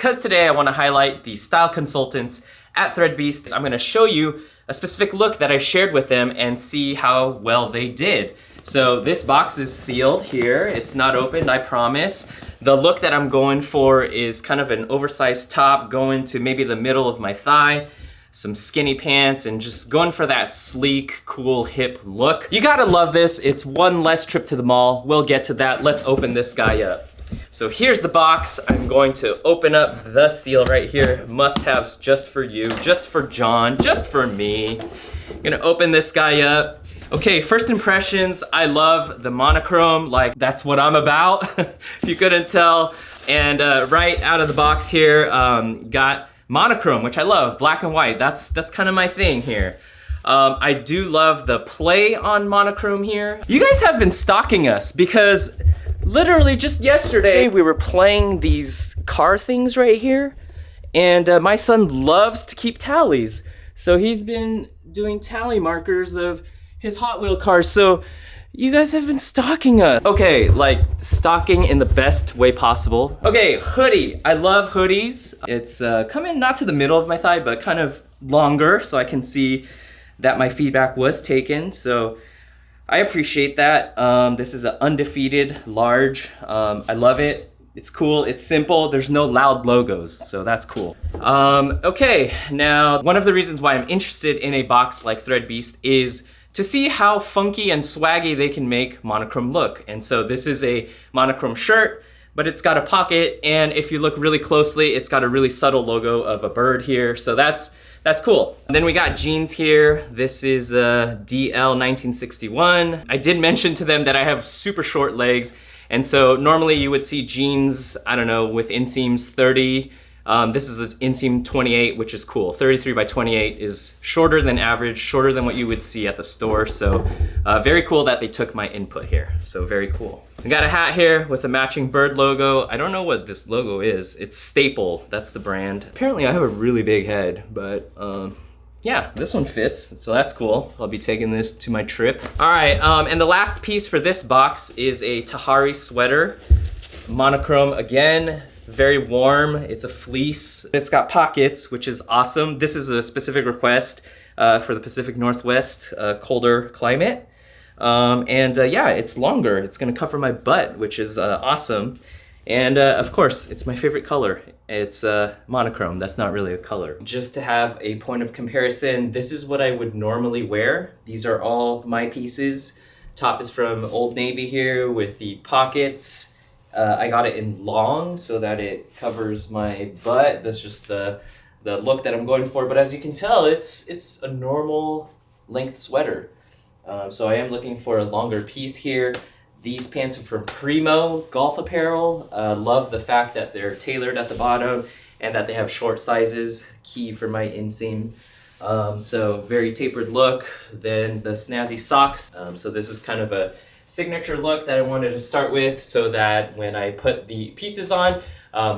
because today I want to highlight the style consultants at ThreadBeast. I'm going to show you a specific look that I shared with them and see how well they did. So this box is sealed here. It's not opened, I promise. The look that I'm going for is kind of an oversized top going to maybe the middle of my thigh, some skinny pants, and just going for that sleek, cool, hip look. You gotta love this. It's one less trip to the mall. We'll get to that. Let's open this guy up. So here's the box. I'm going to open up the seal right here. Must-haves just for you, just for John, just for me. I'm gonna open this guy up. Okay, first impressions, I love the monochrome, like that's what I'm about, if you couldn't tell. And right out of the box here, got monochrome, which I love, black and white, that's kind of my thing here. I do love the play on monochrome here. You guys have been stalking us because literally just yesterday we were playing these car things right here, and my son loves to keep tallies. So he's been doing tally markers of his Hot Wheel cars, so you guys have been stalking us. Okay, like stalking in the best way possible. Okay, hoodie. I love hoodies. It's coming not to the middle of my thigh, but kind of longer, so I can see that my feedback was taken. So I appreciate that. This is an undefeated large. I love it. It's cool, it's simple, there's no loud logos, so that's cool. Okay, now one of the reasons why I'm interested in a box like ThreadBeast is to see how funky and swaggy they can make monochrome look. And so this is a monochrome shirt, but it's got a pocket, and if you look really closely, it's got a really subtle logo of a bird here, so that's cool. And then we got jeans here. This is DL 1961. I did mention to them that I have super short legs, and so normally you would see jeans, I don't know, with inseams 30. This is an inseam 28, which is cool. 33 by 28 is shorter than average, shorter than what you would see at the store. So very cool that they took my input here. So very cool. I got a hat here with a matching bird logo. I don't know what this logo is. It's Staple, that's the brand. Apparently I have a really big head, but yeah, this one fits, so that's cool. I'll be taking this to my trip. All right, and the last piece for this box is a Tahari sweater. Monochrome again. Very warm, it's a fleece. It's got pockets, which is awesome. This is a specific request for the Pacific Northwest, colder climate. Yeah, it's longer. It's gonna cover my butt, which is awesome. And of course, it's my favorite color. It's monochrome, that's not really a color. Just to have a point of comparison, this is what I would normally wear. These are all my pieces. Top is from Old Navy here with the pockets. I got it in long so that it covers my butt. That's just the look that I'm going for. But as you can tell, it's a normal length sweater. So I am looking for a longer piece here. These pants are from Primo Golf Apparel. Love the fact that they're tailored at the bottom and that they have short sizes, key for my inseam. So very tapered look. Then the snazzy socks. So this is kind of a signature look that I wanted to start with so that when I put the pieces on,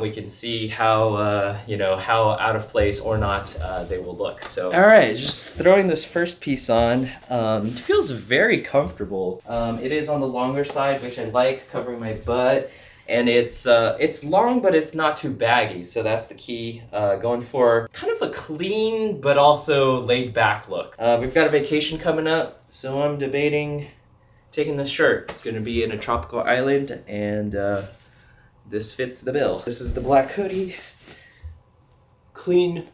we can see how, you know, how out of place or not they will look. So, all right, just throwing this first piece on. It feels very comfortable. It is on the longer side, which I like, covering my butt. And it's long, but it's not too baggy. So that's the key. Going for kind of a clean, but also laid back look. We've got a vacation coming up, so I'm debating taking this shirt. It's gonna be in a tropical island, and this fits the bill. This is the black hoodie. Clean,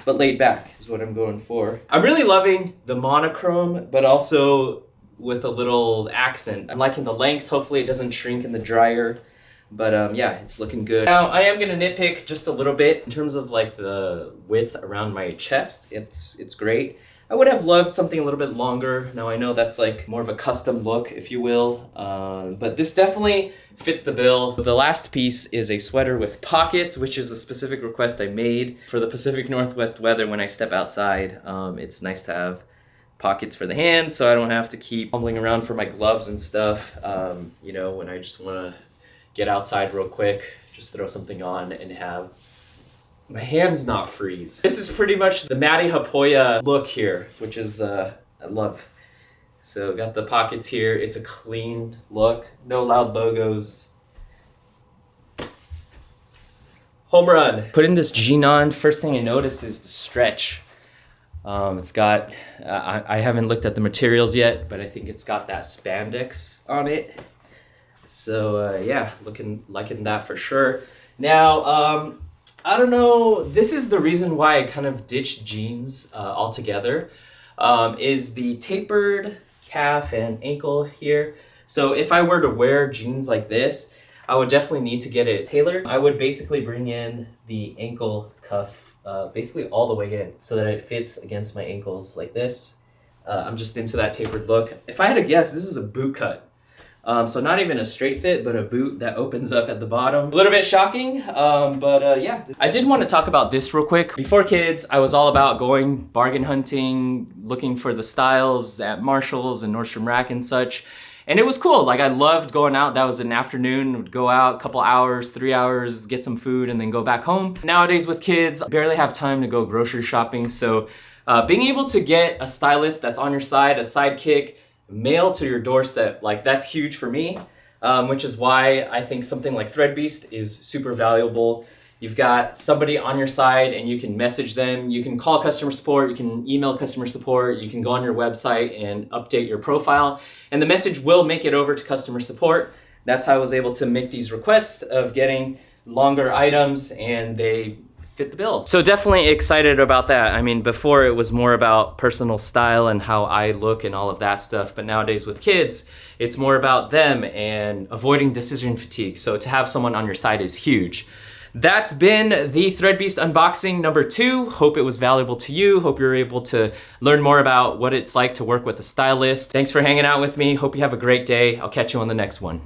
but laid back is what I'm going for. I'm really loving the monochrome, but also with a little accent. I'm liking the length. Hopefully it doesn't shrink in the dryer, but yeah, it's looking good. Now I am gonna nitpick just a little bit in terms of like the width around my chest. It's great. I would have loved something a little bit longer. Now I know that's like more of a custom look, if you will, but this definitely fits the bill. The last piece is a sweater with pockets, which is a specific request I made for the Pacific Northwest weather when I step outside. It's nice to have pockets for the hands so I don't have to keep fumbling around for my gloves and stuff. You know, when I just wanna get outside real quick, just throw something on and have my hands not freeze. This is pretty much the Matty Hapoya look here, which is, I love. So got the pockets here. It's a clean look, no loud logos. Home run. Putting this jean on, first thing I notice is the stretch. It's got, I haven't looked at the materials yet, but I think it's got that spandex on it. So yeah, liking that for sure. Now, I don't know, this is the reason why I kind of ditched jeans altogether, is the tapered calf and ankle here. So if I were to wear jeans like this, I would definitely need to get it tailored. I would basically bring in the ankle cuff basically all the way in so that it fits against my ankles like this. I'm just into that tapered look. If I had to guess, this is a boot cut. So not even a straight fit, but a boot that opens up at the bottom. A little bit shocking, but yeah. I did want to talk about this real quick. Before kids, I was all about going bargain hunting, looking for the styles at Marshall's and Nordstrom Rack and such. And it was cool. Like, I loved going out. That was an afternoon. Would go out a couple hours, 3 hours, get some food, and then go back home. Nowadays with kids, I barely have time to go grocery shopping. So being able to get a stylist that's on your side, a sidekick, mail to your doorstep, like, that's huge for me, which is why I think something like ThreadBeast is super valuable. You've got somebody on your side and you can message them, you can call customer support, you can email customer support, you can go on your website and update your profile, and the message will make it over to customer support. That's how I was able to make these requests of getting longer items, and they fit the bill. So definitely excited about that. I mean, before it was more about personal style and how I look and all of that stuff, but nowadays with kids, it's more about them and avoiding decision fatigue. So to have someone on your side is huge. That's been the ThreadBeast unboxing number 2. Hope it was valuable to you. Hope you're able to learn more about what it's like to work with a stylist. Thanks for hanging out with me. Hope you have a great day. I'll catch you on the next one.